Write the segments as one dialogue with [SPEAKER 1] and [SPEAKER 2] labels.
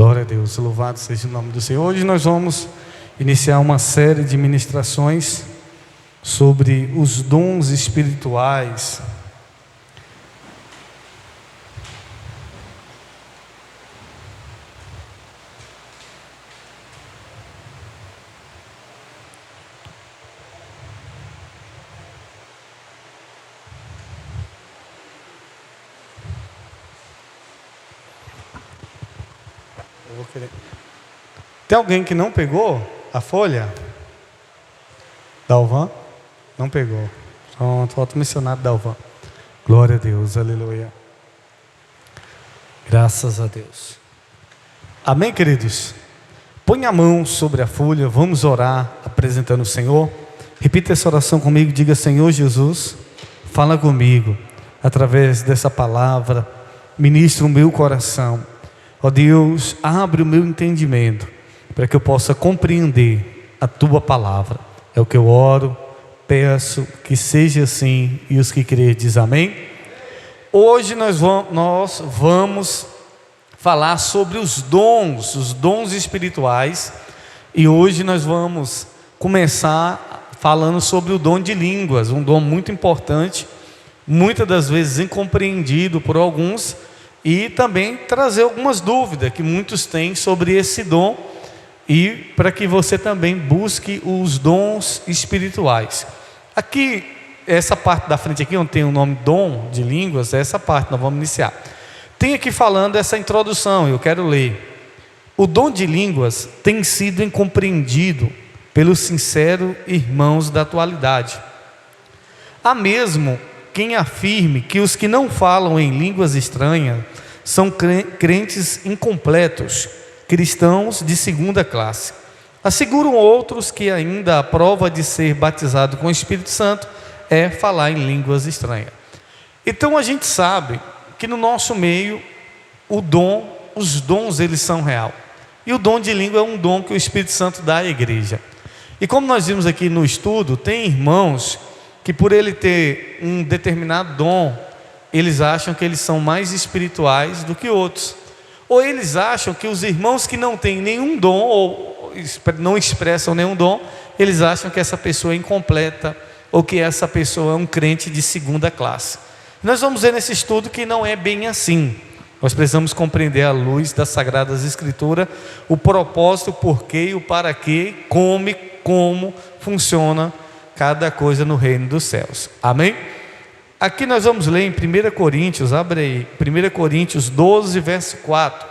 [SPEAKER 1] Glória a Deus, louvado seja o nome do Senhor. Hoje nós vamos iniciar uma série de ministrações sobre os dons espirituais. Tem alguém que não pegou a folha? Dalvan? Não pegou. Pronto, falta o missionário Dalvan. Glória a Deus, aleluia. Graças a Deus. Amém, queridos? Põe a mão sobre a folha, vamos orar apresentando o Senhor. Repita essa oração comigo, diga: Senhor Jesus, fala comigo através dessa palavra, ministra o meu coração. Ó Deus, abre o meu entendimento para que eu possa compreender a Tua palavra. É o que eu oro, peço que seja assim, e os que crerem diz amém. Hoje nós vamos falar sobre os dons espirituais, e hoje nós vamos começar falando sobre o dom de línguas, um dom muito importante, muitas das vezes incompreendido por alguns, e também trazer algumas dúvidas que muitos têm sobre esse dom, e para que você também busque os dons espirituais. Aqui, essa parte da frente aqui, onde tem o nome dom de línguas, é essa parte nós vamos iniciar. Tem aqui falando essa introdução, eu quero ler. O dom de línguas tem sido incompreendido pelos sinceros irmãos da atualidade. Há mesmo quem afirme que os que não falam em línguas estranhas são crentes incompletos, cristãos de segunda classe. Asseguram outros que ainda a prova de ser batizado com o Espírito Santo é falar em línguas estranhas. Então a gente sabe que no nosso meio os dons eles são real. E o dom de língua é um dom que o Espírito Santo dá à igreja. E como nós vimos aqui no estudo, tem irmãos que por ele ter um determinado dom, eles acham que eles são mais espirituais do que outros. Ou eles acham que os irmãos que não têm nenhum dom, ou não expressam nenhum dom, eles acham que essa pessoa é incompleta, ou que essa pessoa é um crente de segunda classe. Nós vamos ver nesse estudo que não é bem assim. Nós precisamos compreender à luz das Sagradas Escrituras o propósito, o porquê e o para quê, como funciona cada coisa no reino dos céus. Amém? Aqui nós vamos ler em 1 Coríntios, abre aí, 1 Coríntios 12, verso 4.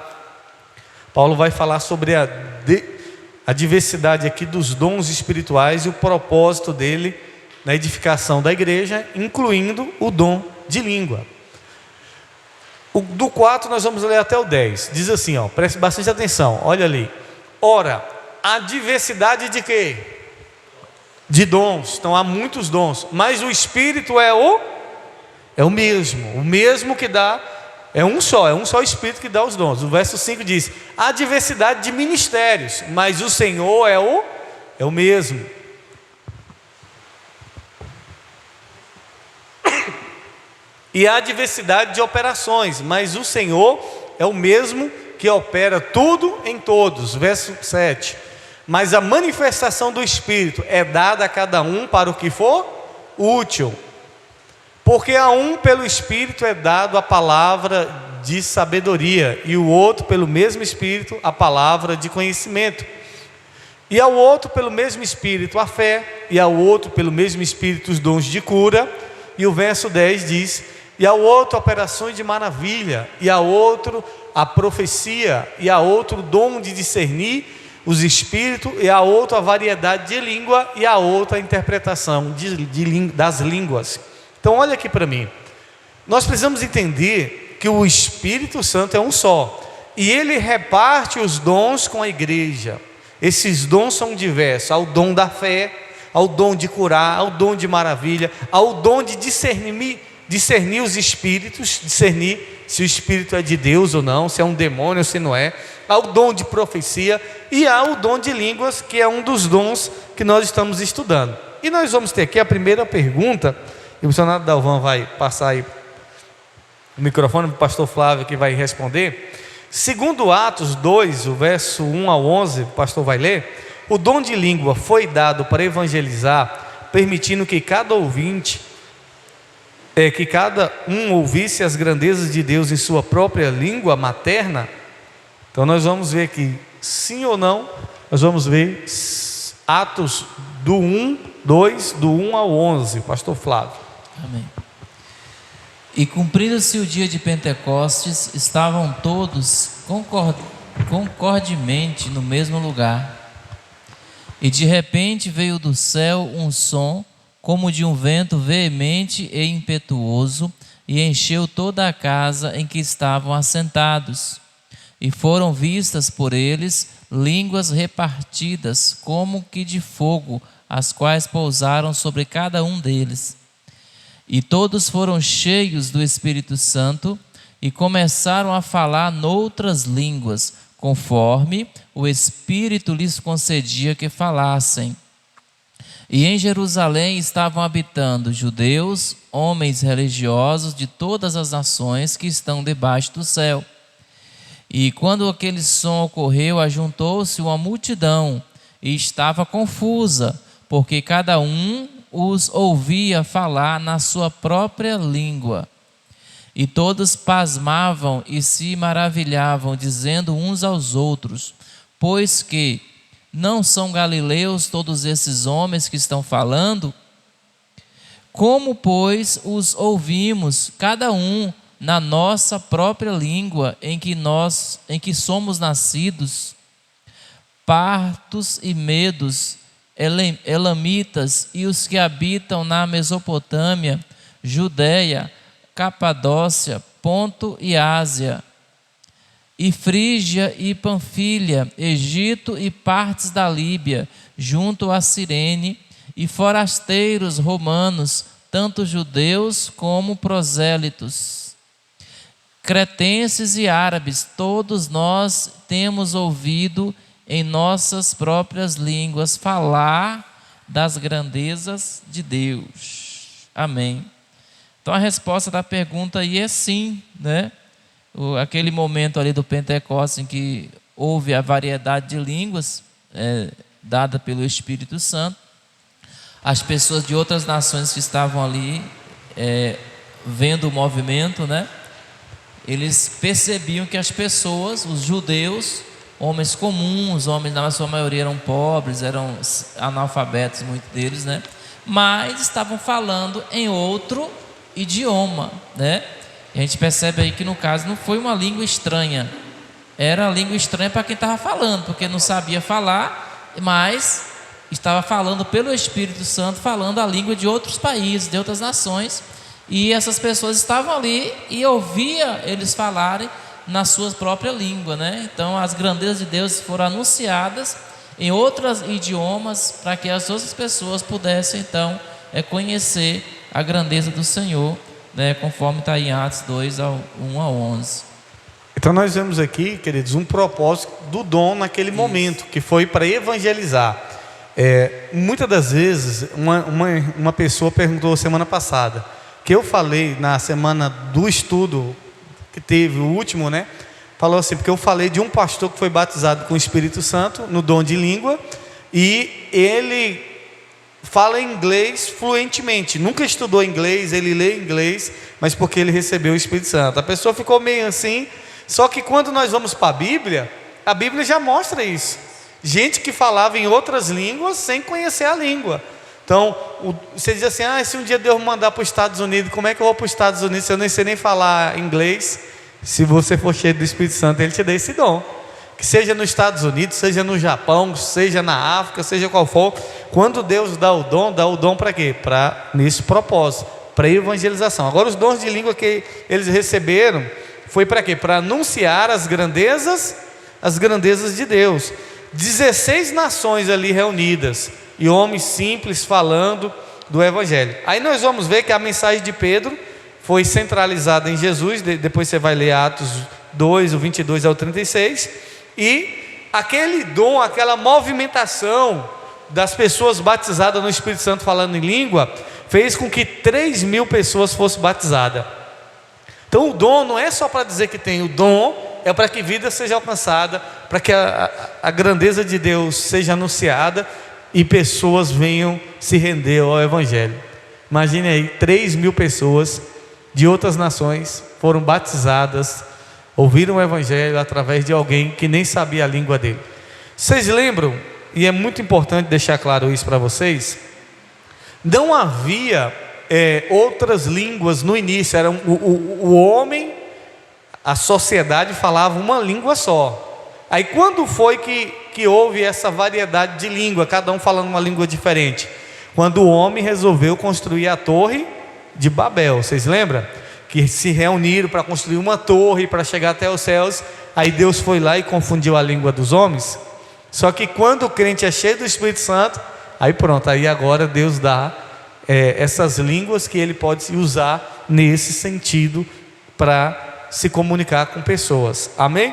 [SPEAKER 1] Paulo vai falar sobre a diversidade aqui dos dons espirituais e o propósito dele na edificação da igreja, incluindo o dom de língua. Do 4 nós vamos ler até o 10. Diz assim, preste bastante atenção, olha ali. Ora, a diversidade de quê? De dons. Então há muitos dons, mas o Espírito é o mesmo que dá, é um só Espírito que dá os dons. O verso 5 diz: há diversidade de ministérios, mas o Senhor é o mesmo. E há diversidade de operações, mas o Senhor é o mesmo que opera tudo em todos. Verso 7. Mas a manifestação do Espírito é dada a cada um para o que for útil. Porque a um pelo Espírito é dado a palavra de sabedoria, e o outro pelo mesmo Espírito a palavra de conhecimento. E ao outro pelo mesmo Espírito a fé, e ao outro pelo mesmo Espírito os dons de cura. E o verso 10 diz: e ao outro operações de maravilha, e ao outro a profecia, e ao outro dom de discernir os espíritos, e a outra a variedade de língua, e a outra a interpretação das línguas. Então olha aqui para mim, nós precisamos entender que o Espírito Santo é um só, e ele reparte os dons com a igreja. Esses dons são diversos: ao dom da fé, ao dom de curar, ao dom de maravilha, ao dom de discernir os espíritos, discernir se o espírito é de Deus ou não, se é um demônio ou se não é, ao dom de profecia, e ao dom de línguas, que é um dos dons que nós estamos estudando. E nós vamos ter aqui a primeira pergunta, e o missionário Dalvan vai passar aí o microfone para o pastor Flávio, que vai responder. Segundo Atos 2, o verso 1 ao 11, o pastor vai ler, o dom de língua foi dado para evangelizar, permitindo que cada um ouvisse as grandezas de Deus em sua própria língua materna. Então nós vamos ver que sim ou não, nós vamos ver Atos do 1 ao 11, pastor Flávio.
[SPEAKER 2] Amém. E cumprido-se o dia de Pentecostes, estavam todos concordemente no mesmo lugar. E de repente veio do céu um som, como de um vento veemente e impetuoso, e encheu toda a casa em que estavam assentados. E foram vistas por eles línguas repartidas, como que de fogo, as quais pousaram sobre cada um deles. E todos foram cheios do Espírito Santo e começaram a falar noutras línguas, conforme o Espírito lhes concedia que falassem. E em Jerusalém estavam habitando judeus, homens religiosos de todas as nações que estão debaixo do céu. E quando aquele som ocorreu, ajuntou-se uma multidão e estava confusa, porque cada um os ouvia falar na sua própria língua. E todos pasmavam e se maravilhavam, dizendo uns aos outros: pois que não são galileus todos esses homens que estão falando? Como, pois, os ouvimos, cada um na nossa própria língua, em que somos nascidos? Partos e medos, elamitas e os que habitam na Mesopotâmia, Judeia, Capadócia, Ponto e Ásia, e Frígia e Panfilha, Egito e partes da Líbia, junto a Cirene, e forasteiros romanos, tanto judeus como prosélitos, cretenses e árabes, todos nós temos ouvido em nossas próprias línguas falar das grandezas de Deus. Amém. Então a resposta da pergunta aí é sim, né? Aquele momento ali do Pentecostes em que houve a variedade de línguas dada pelo Espírito Santo, as pessoas de outras nações que estavam ali vendo o movimento, né? Eles percebiam que as pessoas, os judeus, homens comuns, homens na sua maioria eram pobres, eram analfabetos, muitos deles, né? Mas estavam falando em outro idioma, né? E a gente percebe aí que no caso não foi uma língua estranha, era a língua estranha para quem estava falando, porque não sabia falar, mas estava falando pelo Espírito Santo, falando a língua de outros países, de outras nações, e essas pessoas estavam ali e ouvia eles falarem na sua própria língua, né? Então as grandezas de Deus foram anunciadas em outros idiomas para que as outras pessoas pudessem então conhecer a grandeza do Senhor, né? Conforme está em Atos 2, 1 a 11.
[SPEAKER 1] Então nós vemos aqui, queridos, um propósito do dom naquele momento, que foi para evangelizar. Muitas das vezes uma pessoa perguntou semana passada, que eu falei na semana do estudo que teve, o último, né? Falou assim, porque eu falei de um pastor que foi batizado com o Espírito Santo, no dom de língua, e ele fala inglês fluentemente, nunca estudou inglês, ele lê inglês, mas porque ele recebeu o Espírito Santo. A pessoa ficou meio assim, só que quando nós vamos para a Bíblia já mostra isso. Gente que falava em outras línguas sem conhecer a língua. Então, você diz assim, se um dia Deus me mandar para os Estados Unidos, como é que eu vou para os Estados Unidos se eu nem sei nem falar inglês? Se você for cheio do Espírito Santo, Ele te dá esse dom. Que seja nos Estados Unidos, seja no Japão, seja na África, seja qual for, quando Deus dá o dom para quê? Nesse propósito, para evangelização. Agora os dons de língua que eles receberam, foi para quê? Para anunciar as grandezas de Deus. 16 nações ali reunidas, e homens simples falando do Evangelho. Aí nós vamos ver que a mensagem de Pedro foi centralizada em Jesus, depois você vai ler Atos 2, o 22 ao 36, e aquele dom, aquela movimentação das pessoas batizadas no Espírito Santo falando em língua, fez com que 3.000 pessoas fossem batizadas. Então o dom não é só para dizer que tem, o dom é para que vida seja alcançada, para que a grandeza de Deus seja anunciada e pessoas venham se render ao Evangelho. Imagine aí, 3.000 pessoas de outras nações foram batizadas, ouviram o Evangelho através de alguém que nem sabia a língua dele. Vocês lembram, e é muito importante deixar claro isso para vocês, não havia outras línguas no início, era o homem, a sociedade falava uma língua só. Aí quando foi que houve essa variedade de língua, cada um falando uma língua diferente? Quando o homem resolveu construir a torre de Babel, vocês lembram? Que se reuniram para construir uma torre para chegar até os céus. Aí Deus foi lá e confundiu a língua dos homens. Só que quando o crente é cheio do Espírito Santo, aí pronto, aí agora Deus dá essas línguas que ele pode usar nesse sentido para se comunicar com pessoas. Amém?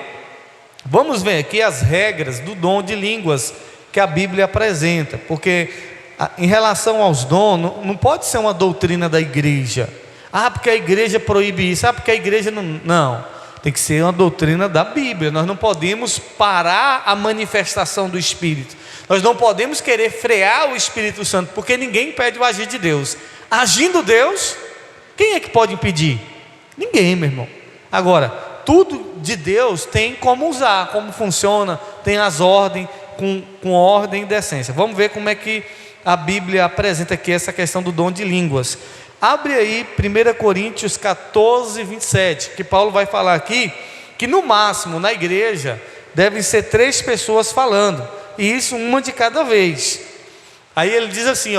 [SPEAKER 1] Vamos ver aqui as regras do dom de línguas que a Bíblia apresenta, porque em relação aos dons, não pode ser uma doutrina da igreja. Porque a igreja proíbe isso, porque a igreja não, tem que ser uma doutrina da Bíblia. Nós não podemos parar a manifestação do Espírito, nós não podemos querer frear o Espírito Santo, porque ninguém impede o agir de Deus. Agindo Deus, quem é que pode impedir? Ninguém, meu irmão. Agora, tudo de Deus tem como usar, como funciona, tem as ordens, com ordem e decência. Vamos ver como é que a Bíblia apresenta aqui essa questão do dom de línguas. Abre aí 1 Coríntios 14, 27, que Paulo vai falar aqui, que no máximo na igreja devem ser 3 pessoas falando, e isso uma de cada vez. Aí ele diz assim,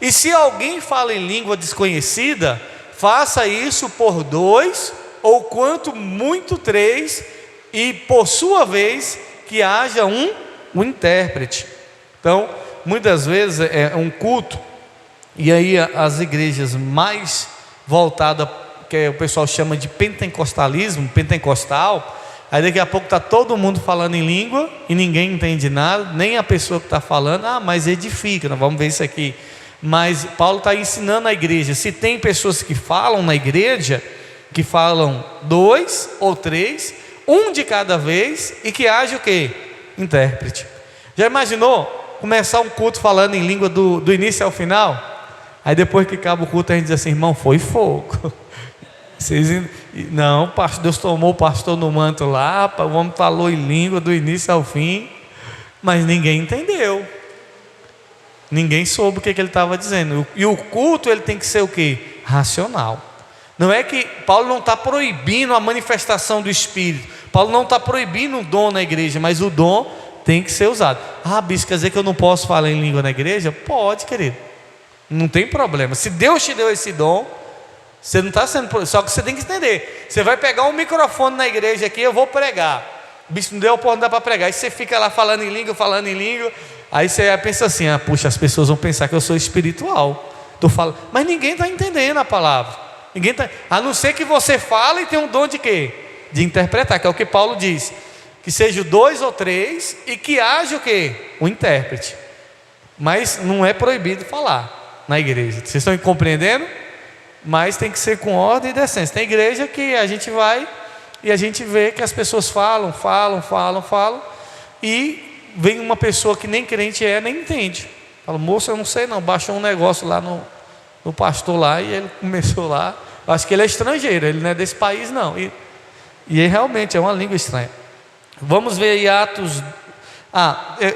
[SPEAKER 1] e se alguém fala em língua desconhecida, faça isso por 2, ou quanto muito 3, e por sua vez que haja um intérprete. Então, muitas vezes é um culto, e aí as igrejas mais voltadas, que o pessoal chama de pentecostalismo, pentecostal, aí daqui a pouco está todo mundo falando em língua, e ninguém entende nada, nem a pessoa que está falando, mas edifica, nós vamos ver isso aqui. Mas Paulo está ensinando a igreja, se tem pessoas que falam na igreja, que falam 2 ou 3, um de cada vez, e que haja o quê? Intérprete. Já imaginou começar um culto falando em língua do início ao final? Aí depois que acaba o culto a gente diz assim, irmão, foi fogo. Não, Deus tomou o pastor no manto lá, o homem falou em língua do início ao fim, mas ninguém entendeu, ninguém soube o que ele estava dizendo. E o culto ele tem que ser o quê? Racional. Não é que Paulo não está proibindo a manifestação do Espírito, Paulo não está proibindo o dom na igreja, mas o dom tem que ser usado. Bispo, quer dizer que eu não posso falar em língua na igreja? Pode, querido, não tem problema. Se Deus te deu esse dom, você não está sendo, só que você tem que entender. Você vai pegar um microfone na igreja aqui, eu vou pregar, o bispo não deu a oportunidade para pregar, aí você fica lá falando em língua, aí você pensa assim, puxa, as pessoas vão pensar que eu sou espiritual, mas ninguém está entendendo a palavra, a não ser que você fale e tenha um dom de quê? De interpretar, que é o que Paulo diz, que seja 2 ou 3 e que haja o quê? O intérprete. Mas não é proibido falar na igreja, vocês estão compreendendo? Mas tem que ser com ordem e decência. Tem igreja que a gente vai e a gente vê que as pessoas falam, e vem uma pessoa que nem crente nem entende, fala, moço, eu não sei não, baixou um negócio lá no pastor lá, e ele começou lá, eu acho que ele é estrangeiro, ele não é desse país não, e realmente é uma língua estranha. Vamos ver aí Atos,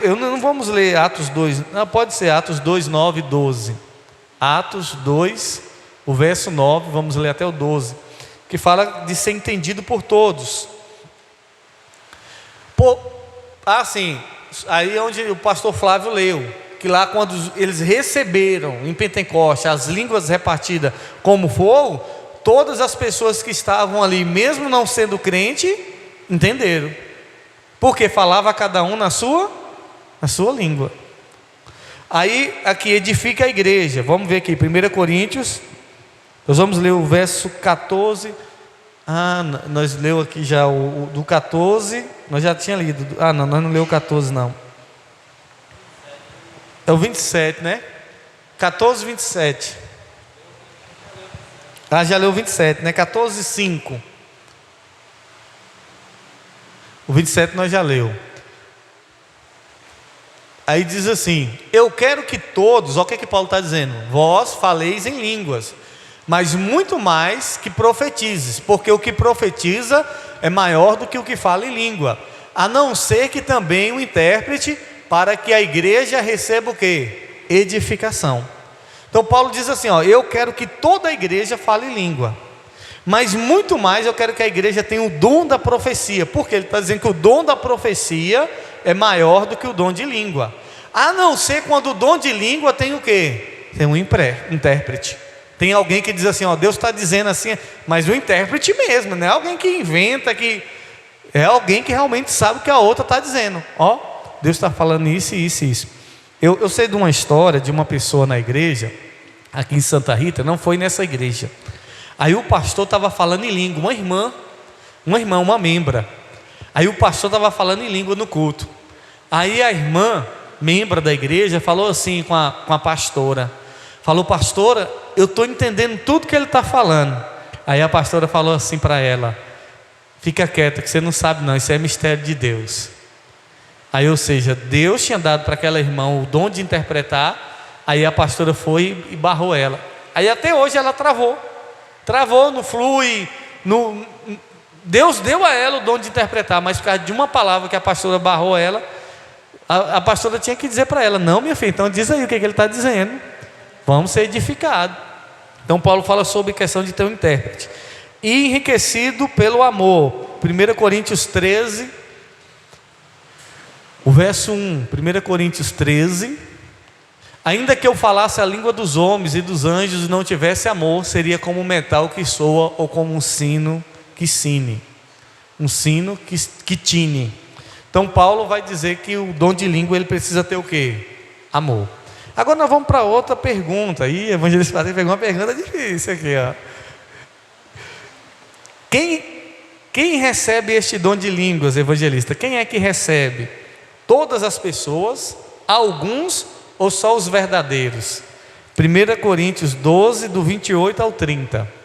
[SPEAKER 1] eu não vamos ler Atos 2, não, pode ser Atos 2, 9 e 12, Atos 2, o verso 9, vamos ler até o 12, que fala de ser entendido por todos. Aí é onde o pastor Flávio leu, que lá quando eles receberam em Pentecoste as línguas repartidas como fogo, todas as pessoas que estavam ali, mesmo não sendo crente, entenderam, porque falava cada um na sua língua. Aí aqui edifica a igreja, vamos ver aqui 1 Coríntios, nós vamos ler o verso 14, nós leu aqui já o do 14, nós já tinha lido, não, nós não leu o 14 não, é o 27, né? 14, 27, já leu o 27, né? 14, 5, O 27 nós já leu. Aí diz assim: eu quero que todos, olha o que Paulo está dizendo, vós faleis em línguas, mas muito mais que profetizes, porque o que profetiza é maior do que o que fala em língua, a não ser que também o intérprete, para que a igreja receba o quê? Edificação. Então Paulo diz assim, eu quero que toda a igreja fale em língua, mas muito mais eu quero que a igreja tenha o dom da profecia, porque ele está dizendo que o dom da profecia é maior do que o dom de língua, a não ser quando o dom de língua tem o quê? Tem um intérprete. Tem alguém que diz assim, Deus está dizendo assim, mas o intérprete mesmo, não é alguém que inventa, é alguém que realmente sabe o que a outra está dizendo. Deus está falando isso, isso e isso. Eu sei de uma história de uma pessoa na igreja, aqui em Santa Rita, não foi nessa igreja. Aí o pastor estava falando em língua, uma membra. Aí o pastor estava falando em língua no culto. Aí a irmã, membra da igreja, falou assim com a pastora. Falou, pastora, eu estou entendendo tudo que ele está falando. Aí a pastora falou assim para ela: fica quieta que você não sabe não, isso é mistério de Deus. Aí, ou seja, Deus tinha dado para aquela irmã o dom de interpretar. Aí a pastora foi e barrou ela. Aí até hoje ela travou, não flui. Deus deu a ela o dom de interpretar, mas por causa de uma palavra que a pastora barrou ela, a pastora tinha que dizer para ela: não, minha filha, então diz aí o que ele está dizendo, vamos ser edificados. Então Paulo fala sobre a questão de ter um intérprete. E enriquecido pelo amor. 1 Coríntios 13, o verso 1, 1 Coríntios 13: ainda que eu falasse a língua dos homens e dos anjos e não tivesse amor, seria como um metal que soa ou como um sino que cine. Um sino que tine. Então Paulo vai dizer que o dom de língua ele precisa ter o quê? Amor. Agora nós vamos para outra pergunta. Ih, evangelista Patrícia pegou uma pergunta difícil aqui, Quem recebe este dom de línguas, evangelista? Quem é que recebe? Todas as pessoas, alguns ou só os verdadeiros? 1 Coríntios 12, do 28 ao 30.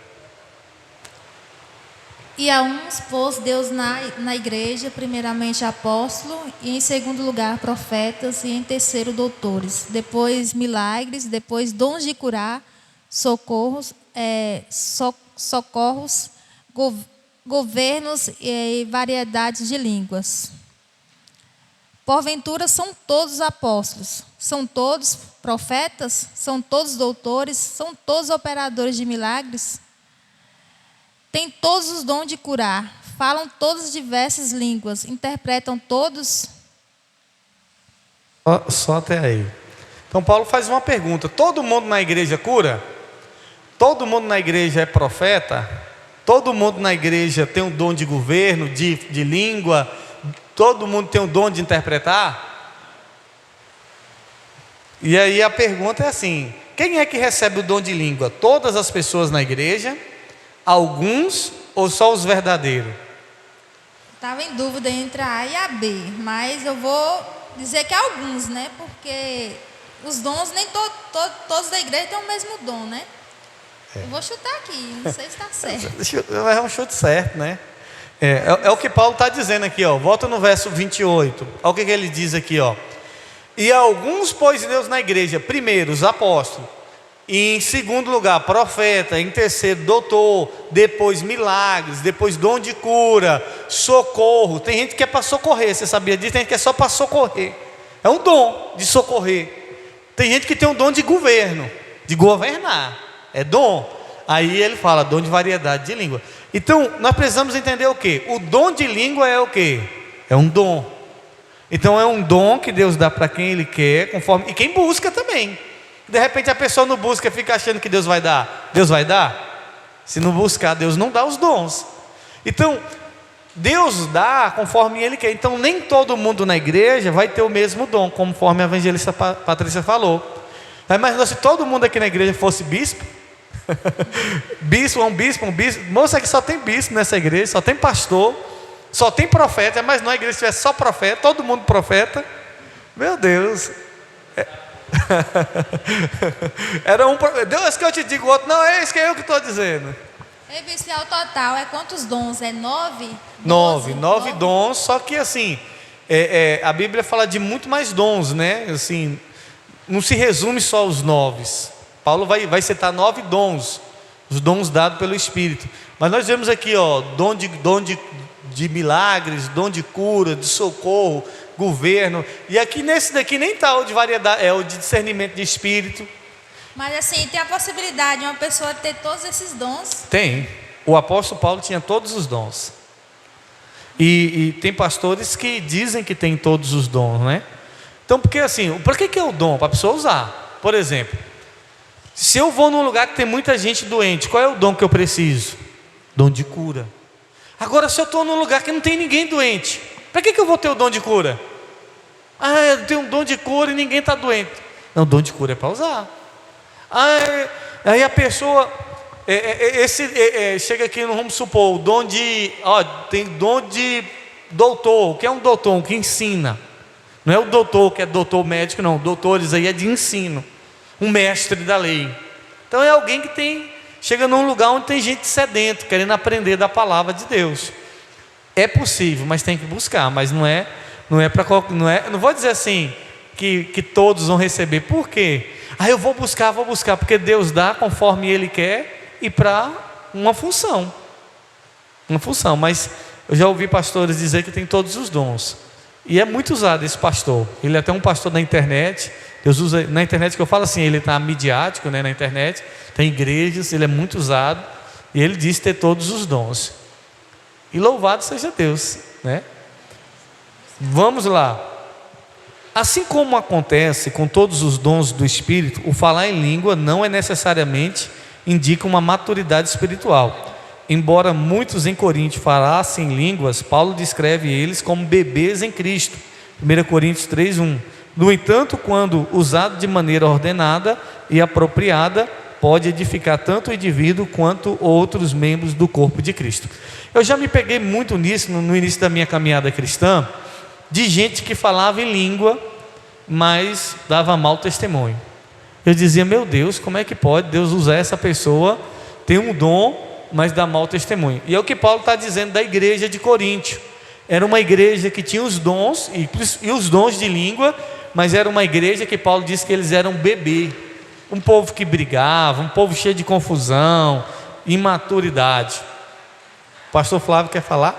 [SPEAKER 3] E a uns pôs Deus na igreja, primeiramente apóstolo, e em segundo lugar profetas, e em terceiro doutores, depois milagres, depois dons de curar, socorros, governos e variedades de línguas. Porventura são todos apóstolos, são todos profetas, são todos doutores, são todos operadores de milagres? Têm todos os dons de curar, falam todas diversas línguas, interpretam todos?
[SPEAKER 1] Só até aí. Então Paulo faz uma pergunta: todo mundo na igreja cura? Todo mundo na igreja é profeta? Todo mundo na igreja tem um dom de governo, de língua? Todo mundo tem o dom de interpretar? E aí a pergunta é assim: quem é que recebe o dom de língua? Todas as pessoas na igreja? Alguns ou só os verdadeiros?
[SPEAKER 3] Estava em dúvida entre a A e a B, mas eu vou dizer que alguns, né? Porque os dons, nem todos da igreja têm o mesmo dom, né? Eu vou chutar aqui, não sei se está certo.
[SPEAKER 1] É um chute certo, né? É o que Paulo está dizendo aqui, volta no verso 28. Olha o que ele diz aqui, E alguns pôs Deus na igreja, primeiro os apóstolos, e em segundo lugar profeta, em terceiro doutor, depois milagres, depois dom de cura, socorro. Tem gente que é para socorrer, você sabia disso? Tem gente que é só para socorrer, é um dom de socorrer. Tem gente que tem um dom de governo, de governar, é dom. Aí ele fala dom de variedade de língua. Então nós precisamos entender o que? O dom de língua é o que? É um dom. Então é um dom que Deus dá para quem Ele quer, conforme, e quem busca também. De repente a pessoa não busca, fica achando que Deus vai dar. Deus vai dar? Se não buscar, Deus não dá os dons. Então Deus dá conforme Ele quer. Então nem todo mundo na igreja vai ter o mesmo dom, conforme a evangelista Patrícia falou. Mas se todo mundo aqui na igreja fosse bispo, um bispo, moça, que só tem bispo nessa igreja, só tem pastor, só tem profeta. Mas na igreja se tivesse só profeta, todo mundo profeta, meu Deus, era um Deus que eu te digo, o outro não, é isso que eu que estou dizendo.
[SPEAKER 3] Bispo, ao total é quantos dons? É 9?
[SPEAKER 1] 9 dons, só que assim, a Bíblia fala de muito mais dons, né? Assim, não se resume só aos 9. Paulo vai citar 9 dons, os dons dados pelo Espírito. Mas nós vemos aqui, ó, dom de milagres, dom de cura, de socorro, governo. E aqui nesse daqui nem está o de variedade, é o de discernimento de espírito.
[SPEAKER 3] Mas assim, tem a possibilidade de uma pessoa ter todos esses dons?
[SPEAKER 1] Tem. O apóstolo Paulo tinha todos os dons. E tem pastores que dizem que tem todos os dons, né? Então, porque assim, para que é o dom? Para a pessoa usar. Por exemplo, se eu vou num lugar que tem muita gente doente, qual é o dom que eu preciso? Dom de cura. Agora, se eu estou num lugar que não tem ninguém doente, para que eu vou ter o dom de cura? Eu tenho um dom de cura e ninguém está doente. Não, o dom de cura é para usar. Aí a pessoa, chega aqui, vamos supor, o dom de, tem dom de doutor. O que é um doutor? Um que ensina. Não é o doutor que é doutor médico, não. Doutores aí é de ensino. Um mestre da lei. Então é alguém que chega num lugar onde tem gente sedento, querendo aprender da palavra de Deus. É possível, mas tem que buscar. Mas não não vou dizer assim que todos vão receber. Por quê? Eu vou buscar, porque Deus dá conforme Ele quer e para uma função. Mas eu já ouvi pastores dizer que tem todos os dons. E é muito usado esse pastor. Ele é até um pastor na internet. Deus usa na internet, que eu falo assim, ele está midiático, né, na internet. Tem igrejas, ele é muito usado. E ele diz ter todos os dons. E louvado seja Deus, né? Vamos lá. Assim como acontece com todos os dons do Espírito, o falar em língua não necessariamente indica uma maturidade espiritual. Embora muitos em Corinto falassem línguas, Paulo descreve eles como bebês em Cristo. 1 Coríntios 3:1. No entanto, quando usado de maneira ordenada e apropriada, pode edificar tanto o indivíduo quanto outros membros do corpo de Cristo. Eu já me peguei muito nisso no início da minha caminhada cristã, de gente que falava em língua, mas dava mau testemunho. Eu dizia, meu Deus, como é que pode Deus usar essa pessoa, tem um dom, mas dá mau testemunho? E é o que Paulo está dizendo da igreja de Coríntio. Era uma igreja que tinha os dons, e os dons de língua, mas era uma igreja que Paulo disse que eles eram bebê. Um povo que brigava, um povo cheio de confusão, imaturidade. O pastor Flávio quer falar?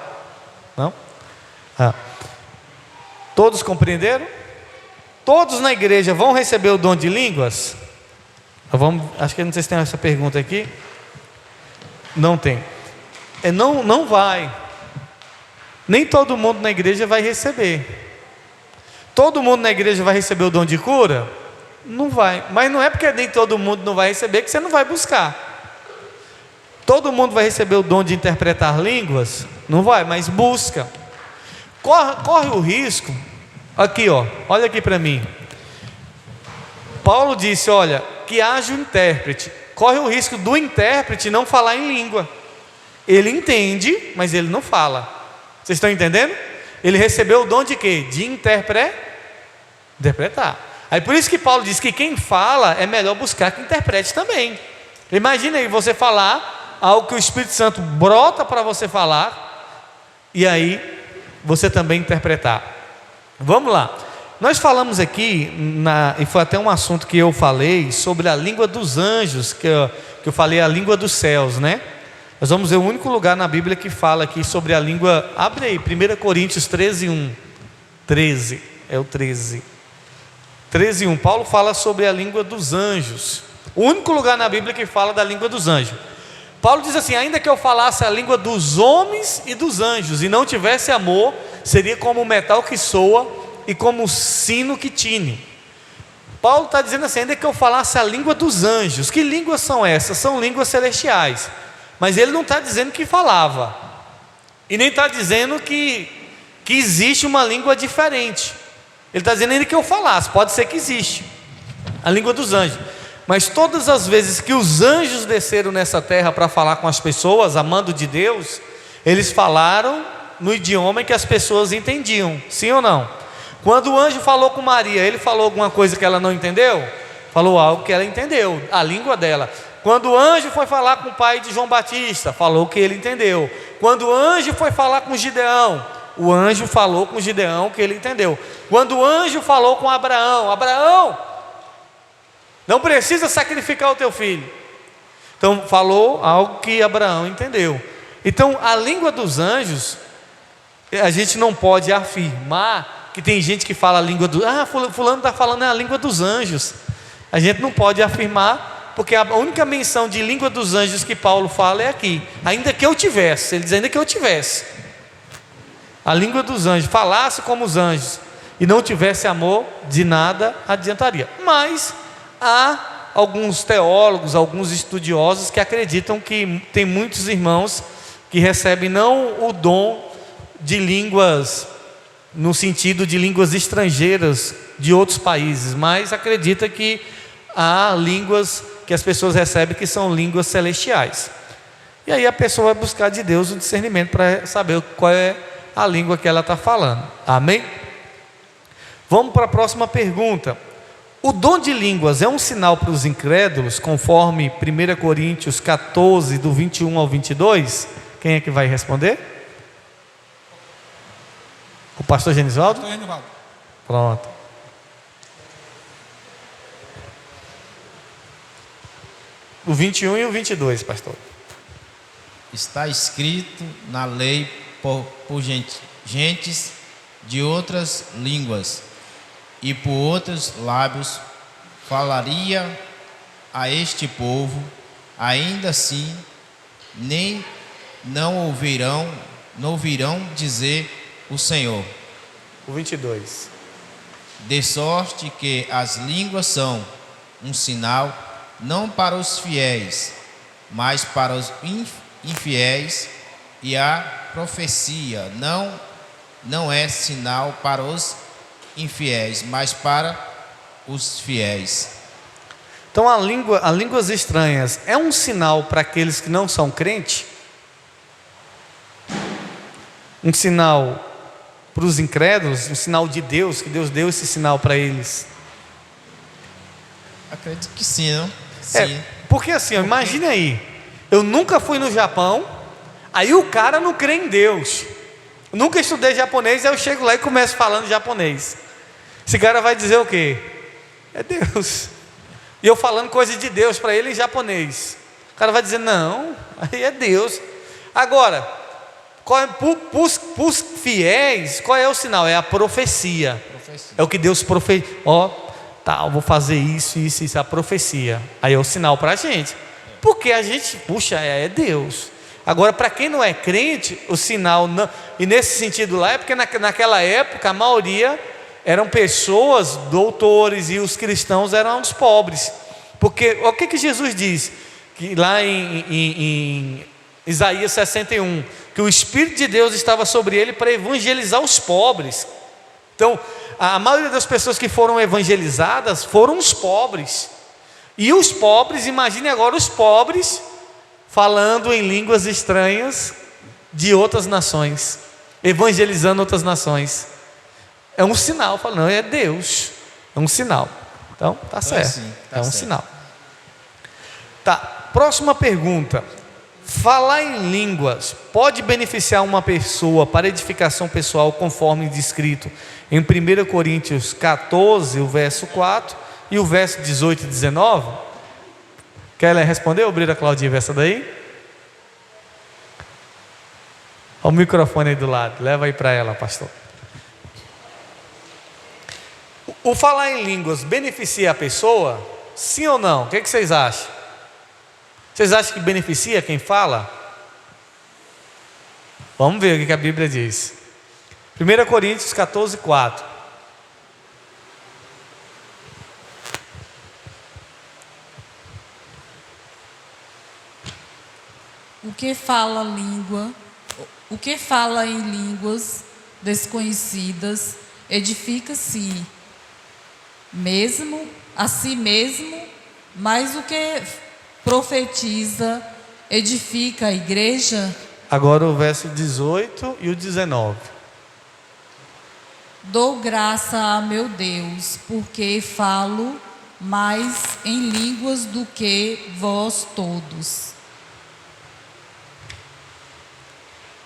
[SPEAKER 1] Não? Todos compreenderam? Todos na igreja vão receber o dom de línguas? Acho que não sei se tem essa pergunta aqui. Não tem. Não vai. Nem todo mundo na igreja vai receber. Todo mundo na igreja vai receber o dom de cura? Não vai. Mas não é porque nem todo mundo não vai receber que você não vai buscar. Todo mundo vai receber o dom de interpretar línguas? Não vai, mas busca. Corre o risco. Aqui, olha aqui para mim. Paulo disse, olha, que haja um intérprete. Corre o risco do intérprete não falar em língua. Ele entende, mas ele não fala. Vocês estão entendendo? Ele recebeu o dom de quê? De interpretar. Aí por isso que Paulo diz que quem fala é melhor buscar que interprete também. Imagina aí você falar algo que o Espírito Santo brota para você falar, e aí você também interpretar. Vamos lá. Nós falamos aqui, e foi até um assunto que eu falei, sobre a língua dos anjos, que eu falei a língua dos céus, né? Nós vamos ver o único lugar na Bíblia que fala aqui sobre a língua. Abre aí, 1 Coríntios 13:1. 13, é o 13. 13:1. Paulo fala sobre a língua dos anjos. O único lugar na Bíblia que fala da língua dos anjos. Paulo diz assim: ainda que eu falasse a língua dos homens e dos anjos e não tivesse amor, seria como o metal que soa e como o sino que tine. Paulo está dizendo assim: ainda que eu falasse a língua dos anjos. Que línguas são essas? São línguas celestiais. Mas ele não está dizendo que falava, e nem está dizendo que existe uma língua diferente. Ele está dizendo ainda que eu falasse. Pode ser que existe a língua dos anjos, mas todas as vezes que os anjos desceram nessa terra para falar com as pessoas, amando de Deus, eles falaram no idioma que as pessoas entendiam. Sim ou não? Quando o anjo falou com Maria, ele falou alguma coisa que ela não entendeu? Falou algo que ela entendeu, a língua dela. Quando o anjo foi falar com o pai de João Batista, falou o que ele entendeu. Quando o anjo foi falar com Gideão, o anjo falou com Gideão o que ele entendeu. Quando o anjo falou com Abraão, Abraão, não precisa sacrificar o teu filho. Então falou algo que Abraão entendeu. Então a língua dos anjos, a gente não pode afirmar que tem gente que fala a língua do... fulano está falando a língua dos anjos. A gente não pode afirmar, porque a única menção de língua dos anjos que Paulo fala é aqui. Ainda que eu tivesse, ele diz ainda que eu tivesse a língua dos anjos, falasse como os anjos e não tivesse amor, de nada adiantaria. Mas há alguns teólogos, alguns estudiosos que acreditam que tem muitos irmãos que recebem não o dom de línguas no sentido de línguas estrangeiras de outros países, mas acredita que há línguas que as pessoas recebem que são línguas celestiais. E aí a pessoa vai buscar de Deus o discernimento para saber qual é a língua que ela está falando. Amém? Vamos para a próxima pergunta. O dom de línguas é um sinal para os incrédulos, conforme 1 Coríntios 14, do 21 ao 22? Quem é que vai responder? O pastor Genivaldo?
[SPEAKER 4] Pastor Genivaldo.
[SPEAKER 1] Pronto. O 21 e o 22, pastor.
[SPEAKER 4] Está escrito na lei por gentes de outras línguas e por outros lábios falaria a este povo, ainda assim nem não ouvirão dizer o Senhor.
[SPEAKER 1] O 22.
[SPEAKER 4] De sorte que as línguas são um sinal não para os fiéis, mas para os infiéis, e a profecia não é sinal para os infiéis, mas para os fiéis.
[SPEAKER 1] Então a línguas estranhas é um sinal para aqueles que não são crentes? Um sinal para os incrédulos, um sinal de Deus, que Deus deu esse sinal para eles?
[SPEAKER 4] Acredito que sim, não?
[SPEAKER 1] Sim. Porque assim, imagine aí, eu nunca fui no Japão, aí o cara não crê em Deus. Eu nunca estudei japonês, aí eu chego lá e começo falando japonês. Esse cara vai dizer o quê? É Deus. E eu falando coisa de Deus para ele em japonês. O cara vai dizer, não, aí é Deus. Agora, para os fiéis, qual é o sinal? É a profecia. É o que Deus eu vou fazer isso, a profecia. Aí é o sinal para a gente. Porque a gente, é Deus. Agora, para quem não é crente, o sinal não. E nesse sentido lá, é porque naquela época a maioria eram pessoas, doutores, e os cristãos eram os pobres. Porque o que Jesus diz? Que lá em Isaías 61, que o Espírito de Deus estava sobre ele para evangelizar os pobres. Então, a maioria das pessoas que foram evangelizadas foram os pobres. E os pobres, imagine agora os pobres falando em línguas estranhas de outras nações, evangelizando outras nações. É um sinal, falando, é Deus, é um sinal. Então, tá certo,
[SPEAKER 4] sim,
[SPEAKER 1] é um sinal. Tá, próxima pergunta. Falar em línguas pode beneficiar uma pessoa para edificação pessoal, conforme descrito em 1 Coríntios 14, o verso 4 e o verso 18 e 19? Quer responder, ou Brira Claudinha, essa daí? Olha o microfone aí do lado, leva aí para ela, pastor. O falar em línguas beneficia a pessoa? Sim ou não? O que vocês acham? Vocês acham que beneficia quem fala? Vamos ver o que a Bíblia diz. 1 Coríntios 14, 4.
[SPEAKER 5] O que fala em línguas desconhecidas edifica-se mesmo a si mesmo, mas o que profetiza edifica a igreja.
[SPEAKER 1] Agora o verso 18 e o 19.
[SPEAKER 5] Dou graça a meu Deus, porque falo mais em línguas do que vós todos.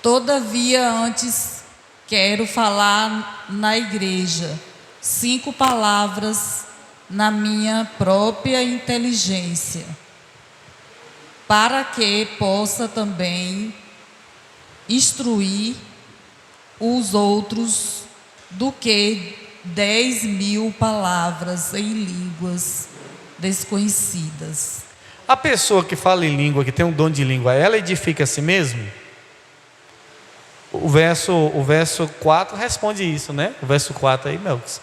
[SPEAKER 5] Todavia, antes quero falar na igreja 5 palavras na minha própria inteligência, para que possa também instruir os outros do que 10.000 palavras em línguas desconhecidas.
[SPEAKER 1] A pessoa que fala em língua, que tem um dom de língua, ela edifica a si mesma? O verso 4 responde isso, né? O verso 4 aí, Melks.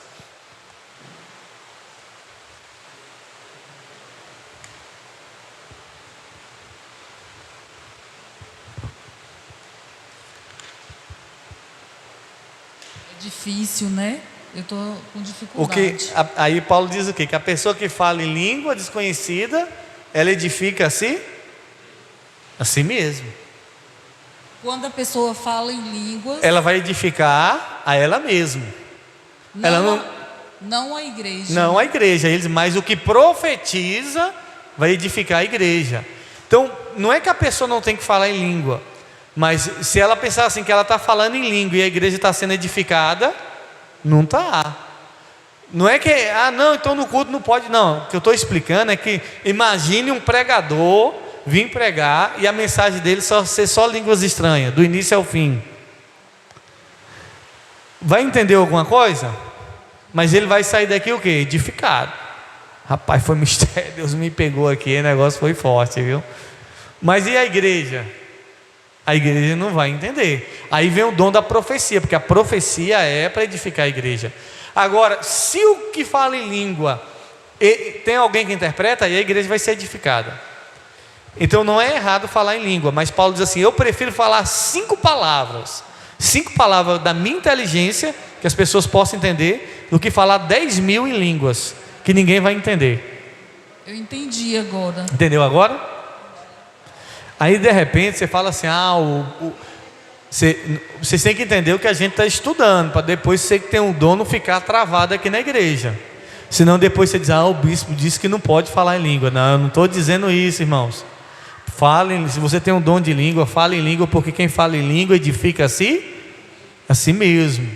[SPEAKER 5] É difícil, né? Eu estou com dificuldade.
[SPEAKER 1] Aí Paulo diz o quê? Que a pessoa que fala em língua desconhecida, ela edifica a si mesma.
[SPEAKER 5] Quando a pessoa fala em línguas,
[SPEAKER 1] Ela vai edificar a ela mesma.
[SPEAKER 5] não a igreja.
[SPEAKER 1] Não a igreja, mas o que profetiza vai edificar a igreja. Então, não é que a pessoa não tem que falar em língua, mas se ela pensar assim, que ela está falando em língua e a igreja está sendo edificada, não está. Não é que, não, então no culto não pode, não. O que eu estou explicando é que imagine um pregador vir pregar e a mensagem dele ser só línguas estranhas, do início ao fim. Vai entender alguma coisa? Mas ele vai sair daqui o quê? Edificado. Rapaz, foi mistério, Deus me pegou aqui, o negócio foi forte, viu? Mas e a igreja? A igreja não vai entender. Aí vem o dom da profecia, porque a profecia é para edificar a igreja. Agora, se o que fala em língua tem alguém que interpreta, aí a igreja vai ser edificada. Então não é errado falar em língua, mas Paulo diz assim: eu prefiro falar 5 palavras da minha inteligência, que as pessoas possam entender, do que falar 10.000 em línguas, que ninguém vai entender.
[SPEAKER 5] Eu entendi agora.
[SPEAKER 1] Entendeu agora? Aí de repente você fala assim: vocês têm que entender o que a gente está estudando, para depois você que tem um dom não ficar travado aqui na igreja. Senão depois você diz: o bispo disse que não pode falar em língua. Não, eu não estou dizendo isso, irmãos. Falem, se você tem um dom de língua, fale em língua, porque quem fala em língua edifica a si mesmo.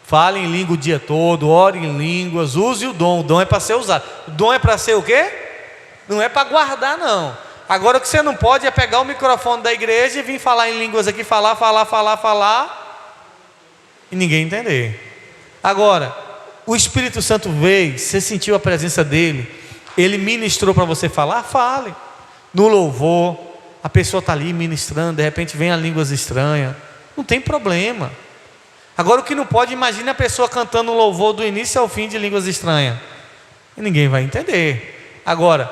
[SPEAKER 1] Fale em língua o dia todo, ore em línguas, use o dom é para ser usado. O dom é para ser o quê? Não é para guardar, não. Agora o que você não pode é pegar o microfone da igreja e vir falar em línguas aqui, falar, e ninguém entender. Agora, o Espírito Santo veio, você sentiu a presença dele, ele ministrou para você falar, fale. No louvor, a pessoa está ali ministrando, de repente vem a línguas estranhas, não tem problema. Agora o que não pode, imagine a pessoa cantando um louvor do início ao fim de línguas estranhas, e ninguém vai entender. Agora,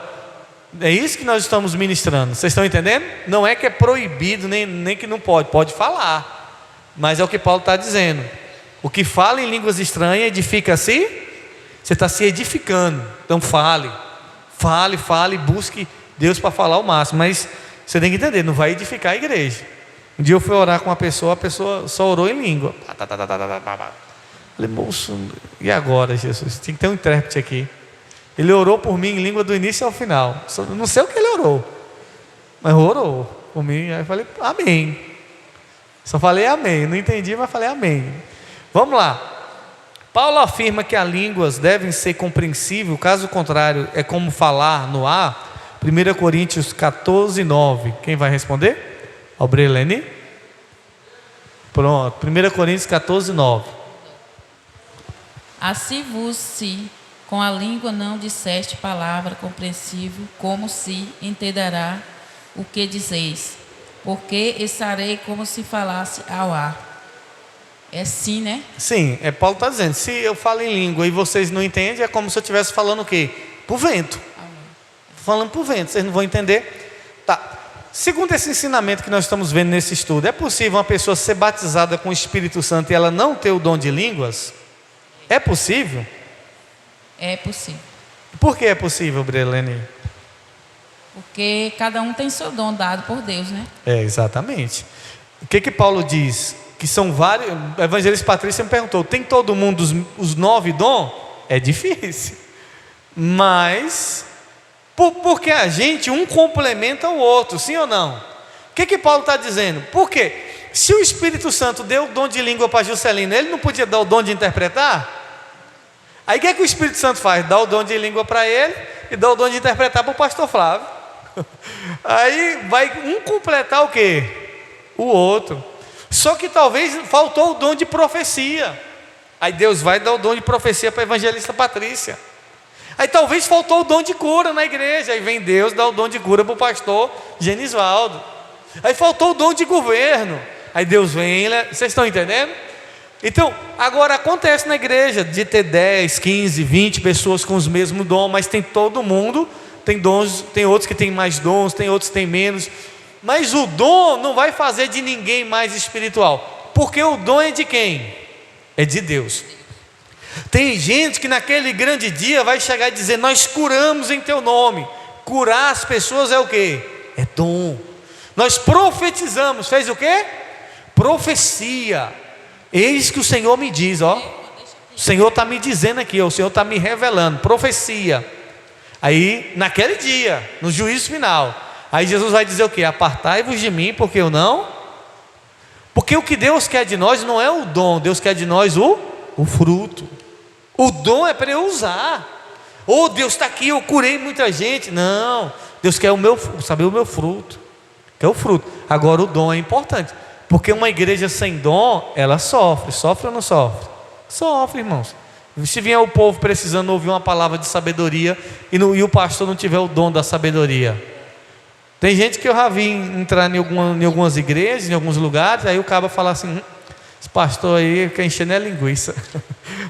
[SPEAKER 1] é isso que nós estamos ministrando, vocês estão entendendo? Não é que é proibido, nem que não pode falar, mas é o que Paulo está dizendo. O que fala em línguas estranhas edifica a si, você está se edificando. Então fale, busque Deus para falar o máximo, mas você tem que entender, não vai edificar a igreja. Um dia eu fui orar com uma pessoa, a pessoa só orou em língua. Falei: moço, e agora, Jesus? Tinha que ter um intérprete aqui. Ele orou por mim em língua do início ao final. Não sei o que ele orou, mas orou por mim. Aí eu falei: amém. Só falei amém, não entendi, mas falei amém. Vamos lá. Paulo afirma que as línguas devem ser compreensíveis, caso contrário é como falar no ar. 1 Coríntios 14, 9. Quem vai responder? Albrelene? Pronto, 1 Coríntios 14, 9.
[SPEAKER 6] Assim vos, se com a língua não disseste palavra compreensível, como se entenderá o que dizeis, porque estarei como se falasse ao ar. É sim, né?
[SPEAKER 1] Sim, Paulo está dizendo, se eu falo em língua e vocês não entendem, é como se eu estivesse falando o quê? Por vento. Falando por vento, vocês não vão entender. Tá. Segundo esse ensinamento que nós estamos vendo nesse estudo, é possível uma pessoa ser batizada com o Espírito Santo e ela não ter o dom de línguas? É possível?
[SPEAKER 6] É possível.
[SPEAKER 1] Por que é possível, Brelene?
[SPEAKER 6] Porque cada um tem seu dom dado por Deus, né?
[SPEAKER 1] Exatamente. O que Paulo diz? Que são vários. O evangelista Patrícia me perguntou: tem todo mundo os 9 dons? É difícil. Mas, porque a gente, um complementa o outro, sim ou não? O que Paulo está dizendo? Por quê? Se o Espírito Santo deu o dom de língua para Juscelino, ele não podia dar o dom de interpretar? Aí o que o Espírito Santo faz? Dá o dom de língua para ele e dá o dom de interpretar para o pastor Flávio. Aí vai um completar o quê? O outro. Só que talvez faltou o dom de profecia. Aí Deus vai dar o dom de profecia para a evangelista Patrícia. Aí talvez faltou o dom de cura na igreja. Aí vem Deus dar o dom de cura para o pastor Genisvaldo. Aí faltou o dom de governo. Aí Deus vem, vocês estão entendendo? Então, agora acontece na igreja de ter 10, 15, 20 pessoas com os mesmos dons, mas tem todo mundo, tem dons, tem outros que têm mais dons, tem outros que têm menos. Mas o dom não vai fazer de ninguém mais espiritual, porque o dom é de quem? É de Deus. Tem gente que naquele grande dia vai chegar e dizer: nós curamos em teu nome. Curar as pessoas é o quê? É dom. Nós profetizamos, fez o quê? Profecia. Eis que o Senhor me diz, ó. O Senhor está me dizendo aqui, ó, o Senhor está me revelando, profecia. Aí, naquele dia, no juízo final, aí Jesus vai dizer o quê? Apartai-vos de mim, porque eu não. Porque o que Deus quer de nós não é o dom, Deus quer de nós o fruto. O dom é para eu usar. Oh, Deus está aqui, eu curei muita gente. Não, Deus quer saber o meu fruto. Quer o fruto. Agora o dom é importante, porque uma igreja sem dom, ela sofre. Sofre ou não sofre? Sofre, irmãos. Se vier o povo precisando ouvir uma palavra de sabedoria e o pastor não tiver o dom da sabedoria. Tem gente que eu já vi entrar em algumas igrejas, em alguns lugares, aí o cara fala assim: esse pastor aí quer encher a linguiça.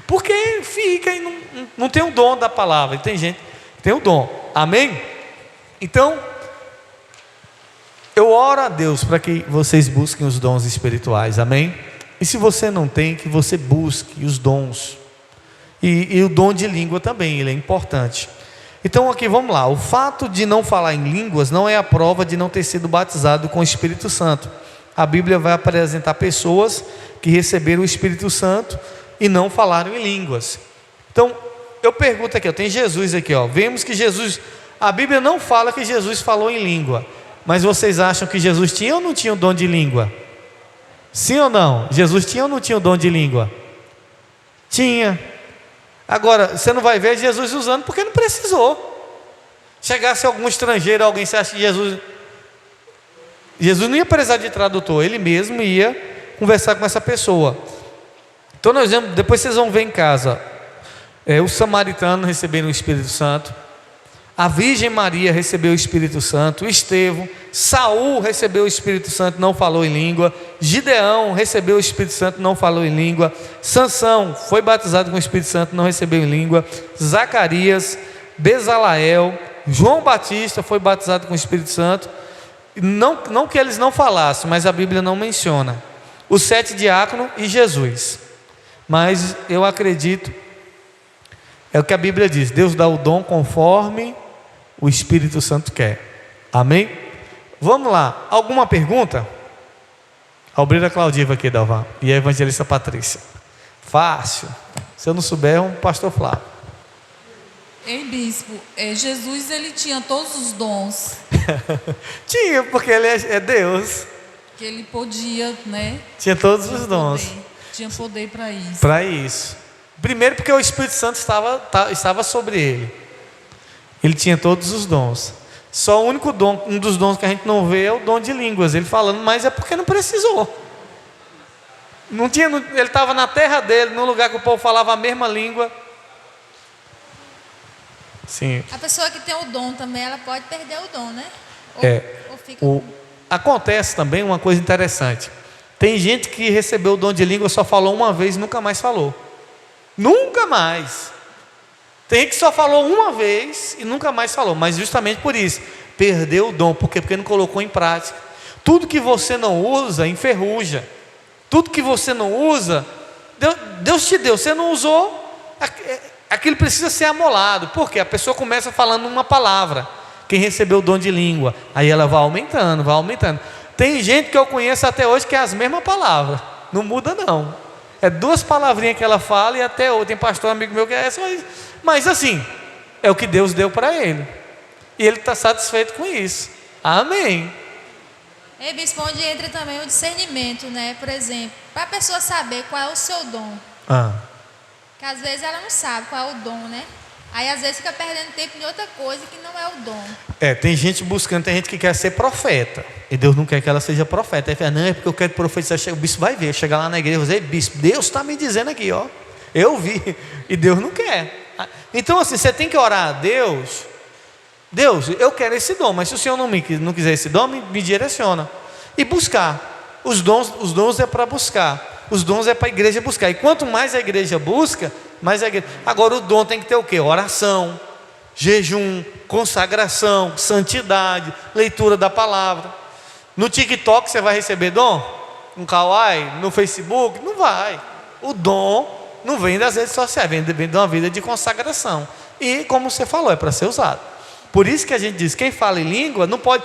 [SPEAKER 1] Porque fica e não tem o dom da palavra. E tem gente que tem o dom. Amém? Então, eu oro a Deus para que vocês busquem os dons espirituais. Amém? E se você não tem, que você busque os dons. E o dom de língua também, ele é importante. Então aqui vamos lá. O fato de não falar em línguas não é a prova de não ter sido batizado com o Espírito Santo. A Bíblia vai apresentar pessoas que receberam o Espírito Santo e não falaram em línguas. Então eu pergunto aqui, tem Jesus aqui, ó. Vemos que Jesus, a Bíblia não fala que Jesus falou em língua. Mas vocês acham que Jesus tinha ou não tinha o dom de língua? Sim ou não? Jesus tinha ou não tinha o dom de língua? Tinha. Agora, você não vai ver Jesus usando porque não precisou. Chegasse algum estrangeiro, alguém, você acha que Jesus não ia precisar de tradutor, ele mesmo ia conversar com essa pessoa. Então nós vemos, depois vocês vão ver em casa, os samaritanos receberam o Espírito Santo, a Virgem Maria recebeu o Espírito Santo, Estevão, Saul recebeu o Espírito Santo, não falou em língua, Gideão recebeu o Espírito Santo, não falou em língua, Sansão foi batizado com o Espírito Santo, não recebeu em língua, Zacarias, Bezalael, João Batista foi batizado com o Espírito Santo, não que eles não falassem, mas a Bíblia não menciona, os 7 diáconos e Jesus. Mas eu acredito, é o que a Bíblia diz, Deus dá o dom conforme o Espírito Santo quer. Amém? Vamos lá, alguma pergunta? A obreira Claudiva aqui, Dalvan, e a evangelista Patrícia. Fácil. Se eu não souber, é um pastor Flávio.
[SPEAKER 5] Ei, bispo, Jesus, ele tinha todos os dons.
[SPEAKER 1] Tinha, porque ele é Deus.
[SPEAKER 5] Que ele podia, né?
[SPEAKER 1] Tinha todos os dons.
[SPEAKER 5] Tinha poder para isso.
[SPEAKER 1] Para isso. Primeiro porque o Espírito Santo estava sobre ele. Ele tinha todos os dons. Só o único dom, um dos dons que a gente não vê é o dom de línguas. Ele falando, mas é porque não precisou. Não tinha, ele estava na terra dele, num lugar que o povo falava a mesma língua. Sim.
[SPEAKER 3] A pessoa que tem o dom também, ela pode perder o dom, né? Ou fica...
[SPEAKER 1] Acontece também uma coisa interessante. Tem gente que recebeu o dom de língua, só falou uma vez e nunca mais falou. Nunca mais. Tem gente que só falou uma vez e nunca mais falou, mas justamente por isso, perdeu o dom. Por quê? Porque não colocou em prática. Tudo que você não usa, enferruja. Tudo que você não usa, Deus te deu, você não usou, aquilo precisa ser amolado. Por quê? A pessoa começa falando uma palavra, quem recebeu o dom de língua, aí ela vai aumentando, vai aumentando. Tem gente que eu conheço até hoje que é as mesmas palavras, não muda não. É 2 palavrinhas que ela fala e até hoje, tem pastor amigo meu que é só isso. Mas assim, é o que Deus deu para ele. E ele está satisfeito com isso. Amém.
[SPEAKER 3] E bispo, onde entra também o discernimento, né? Por exemplo, para a pessoa saber qual é o seu dom. Que às vezes ela não sabe qual é o dom, né? Aí às vezes fica perdendo tempo em outra coisa que não é o dom.
[SPEAKER 1] Tem gente buscando, tem gente que quer ser profeta. E Deus não quer que ela seja profeta. Aí fala, não, é porque eu quero profetizar. O bispo vai ver, chegar lá na igreja e dizer, bispo, Deus está me dizendo aqui, ó. Eu vi. E Deus não quer. Então assim, você tem que orar a Deus. Deus, eu quero esse dom, mas se o Senhor não quiser esse dom, me direciona. E buscar. Os dons é para buscar. Os dons é para a igreja buscar. E quanto mais a igreja busca, mais a igreja... Agora o dom tem que ter o quê? Oração, jejum, consagração, santidade, leitura da palavra. No TikTok você vai receber dom? No Kawaii, no Facebook? Não vai. O dom não vem das redes sociais, vem de uma vida de consagração. E como você falou, é para ser usado. Por isso que a gente diz, quem fala em língua não pode,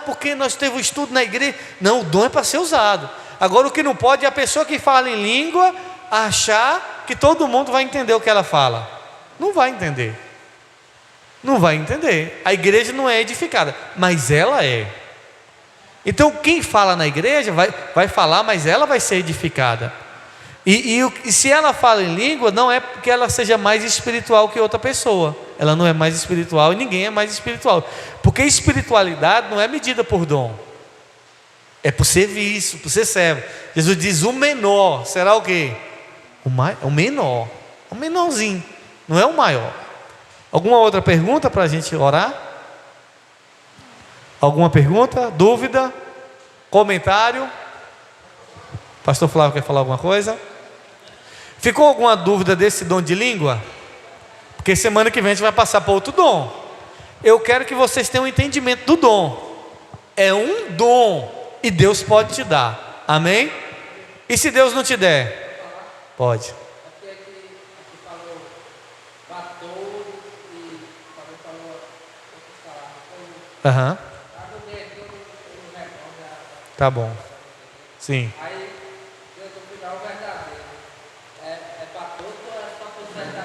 [SPEAKER 1] porque nós temos estudo na igreja. Não, o dom é para ser usado. Agora o que não pode é a pessoa que fala em língua achar que todo mundo vai entender o que ela fala. Não vai entender. Não vai entender. A igreja não é edificada, mas ela é. Então quem fala na igreja vai falar, mas ela vai ser edificada. E se ela fala em língua, não é porque ela seja mais espiritual que outra pessoa. Ela não é mais espiritual e ninguém é mais espiritual. Porque espiritualidade não é medida por dom. É por ser visto, por ser servo. Jesus diz, o menor será o quê? O menor. O menorzinho, não é o maior. Alguma outra pergunta para a gente orar? Alguma pergunta? Dúvida? Comentário? Pastor Flávio quer falar alguma coisa? Ficou alguma dúvida desse dom de língua? Porque semana que vem a gente vai passar para outro dom. Eu quero que vocês tenham um entendimento do dom. É um dom e Deus pode te dar. Amém? E se Deus não te der? Pode. Aham. Tá bom. Sim.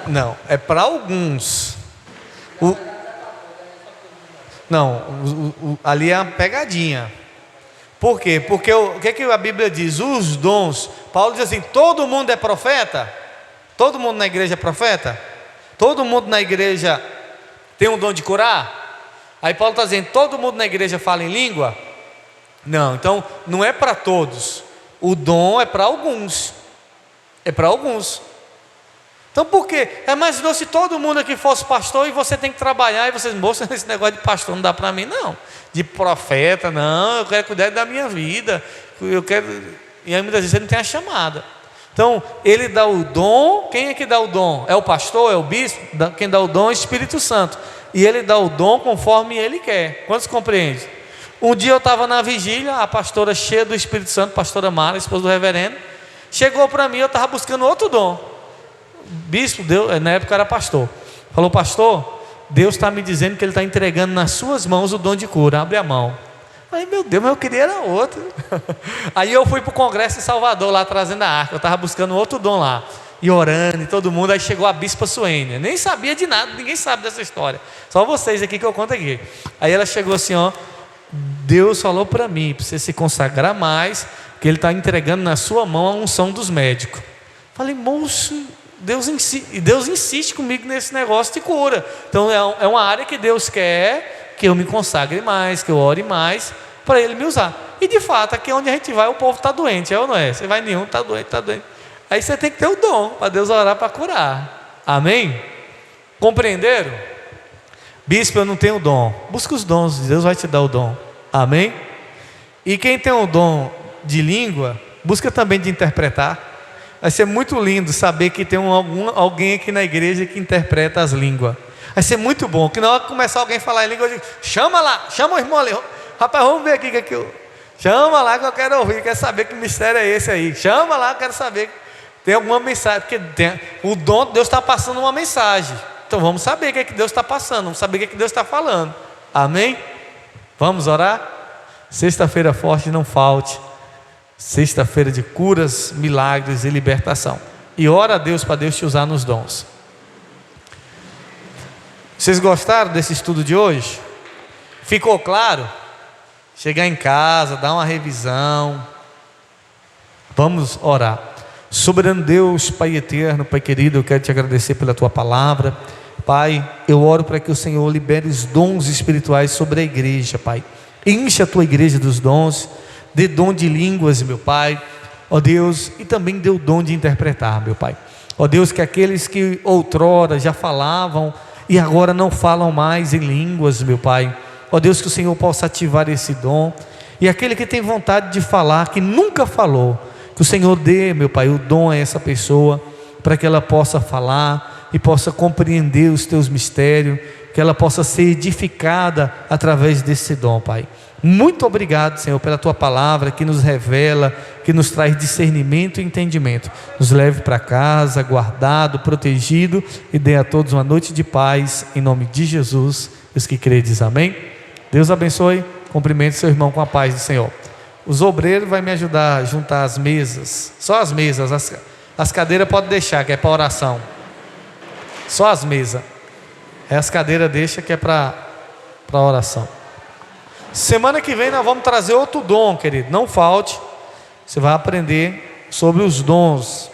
[SPEAKER 1] Não, é para alguns. Ali é uma pegadinha. Por quê? Porque o que a Bíblia diz? Os dons. Paulo diz assim: todo mundo é profeta? Todo mundo na igreja é profeta? Todo mundo na igreja tem um dom de curar? Aí Paulo está dizendo: todo mundo na igreja fala em língua? Não, então não é para todos. O dom é para alguns. É para alguns. Então por quê? Imaginou se todo mundo aqui fosse pastor e você tem que trabalhar e vocês, moça, esse negócio de pastor não dá para mim, não. De profeta, não, eu quero cuidar da minha vida. Eu quero. E aí muitas vezes você não tem a chamada. Então, ele dá o dom. Quem é que dá o dom? É o pastor? É o bispo? Quem dá o dom é o Espírito Santo. E ele dá o dom conforme ele quer. Quantos compreendem? Um dia eu estava na vigília, a pastora cheia do Espírito Santo, pastora Mara, esposa do reverendo, chegou para mim, eu estava buscando outro dom. Bispo, Deus, na época era pastor, falou: pastor, Deus está me dizendo que Ele está entregando nas suas mãos o dom de cura, abre a mão. Aí, meu Deus, mas eu queria era outro. Aí eu fui para o congresso em Salvador, lá trazendo a arca, eu estava buscando outro dom lá, e orando, e todo mundo. Aí chegou a bispa Suênia, nem sabia de nada, ninguém sabe dessa história, só vocês aqui que eu conto aqui. Aí ela chegou assim: ó, Deus falou para mim, para você se consagrar mais, que Ele está entregando na sua mão a unção dos médicos. Falei: moço, Deus insiste comigo nesse negócio de cura. Então é uma área que Deus quer que eu me consagre mais, que eu ore mais, para Ele me usar. E de fato, aqui onde a gente vai, o povo está doente, é ou não é? Você vai nenhum, está doente, está doente. Aí você tem que ter o dom para Deus orar para curar. Amém? Compreenderam? Bispo, eu não tenho dom. Busca os dons, Deus vai te dar o dom. Amém? E quem tem o dom de língua, busca também de interpretar. Vai ser muito lindo saber que tem alguém aqui na igreja que interpreta as línguas. Vai ser muito bom, que na hora que começar alguém a falar em língua, eu digo: chama lá, chama o irmão ali. Rapaz, vamos ver aqui que eu... Chama lá que eu quero ouvir, quero saber que mistério é esse aí. Chama lá, eu quero saber. Tem alguma mensagem, porque o dom de Deus está passando uma mensagem. Então vamos saber o que é que Deus está passando, vamos saber o que é que Deus está falando. Amém? Vamos orar? Sexta-feira forte, não falte. Sexta-feira de curas, milagres e libertação. E ora a Deus para Deus te usar nos dons. Vocês gostaram desse estudo de hoje? Ficou claro? Chegar em casa, dar uma revisão. Vamos orar. Soberano Deus, Pai eterno, Pai querido, eu quero te agradecer pela tua palavra. Pai, eu oro para que o Senhor libere os dons espirituais sobre a igreja, Pai. Enche a tua igreja dos dons, dê dom de línguas, meu Pai, ó Deus, e também dê o dom de interpretar, meu Pai. Ó Deus, que aqueles que outrora já falavam e agora não falam mais em línguas, meu Pai, ó Deus, que o Senhor possa ativar esse dom. E aquele que tem vontade de falar, que nunca falou, que o Senhor dê, meu Pai, o dom a essa pessoa, para que ela possa falar e possa compreender os teus mistérios, que ela possa ser edificada através desse dom, Pai. Muito obrigado, Senhor, pela tua palavra que nos revela, que nos traz discernimento e entendimento. Nos leve para casa, guardado, protegido, e dê a todos uma noite de paz, em nome de Jesus. Os que credes, amém. Deus abençoe. Cumprimente seu irmão com a paz do Senhor. Os obreiros vão me ajudar a juntar as mesas. Só as mesas, as cadeiras pode deixar, que é para oração. Só as mesas. As cadeiras deixa, que é para oração. Semana que vem nós vamos trazer outro dom, querido. Não falte. Você vai aprender sobre os dons